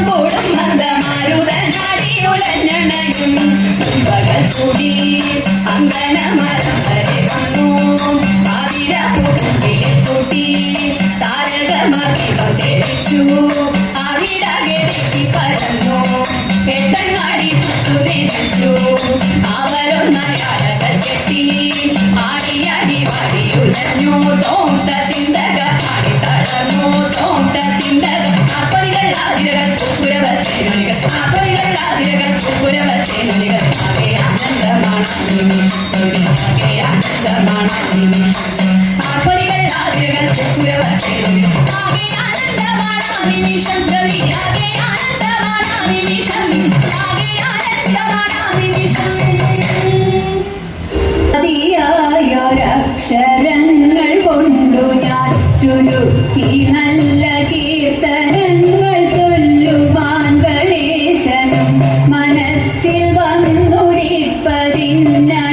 കൂടും മന്ദമാരുതനാടിയുലഞ്ഞണയും പകൽ ചൂടി അങ്കന മരം വരെ വന്നു ആതിര പൂട്ടിൽ കൂട്ടി താരകമീപം തെളിച്ചു ആവിടകെടുക്കി പരന്നു എട്ടങ്ങാടി ചുറ്റു നിരച്ചു അവരൊന്നയാളകൾ കെട്ടി ആടിയാടി വടിയുലഞ്ഞു തോട്ട തിന്തക ആടി തളർന്നു തോട്ട തിന്തക ആപ്പലികൾ ആതിരകൾ കുരവത്തേനുകൾ ആപ്പലികൾ ആതിരകൾ കുരവത്തേനുകൾ ആകെ ആനന്ദമാണ് ആകെ ആനന്ദമാണ് ആപ്പലികൾ ആതിരകൾ കുരവത്തേനുകൾ ആകെ ആനന്ദമാണ് നിമിഷം കവി ആകെ ആനന്ദമാണ് നിമിഷം ആകെ ആനന്ദമാണ് നിമിഷം മതിയായൊരക്ഷരങ്ങൾ കൊണ്ടു ഞാൻ ചുരുക്കി നല്ല കീർത്തനങ്ങൾ ചൊല്ലുവാൻ ഗണേശനും മനസ്സിൽ വന്നുരിപ്പതിനായി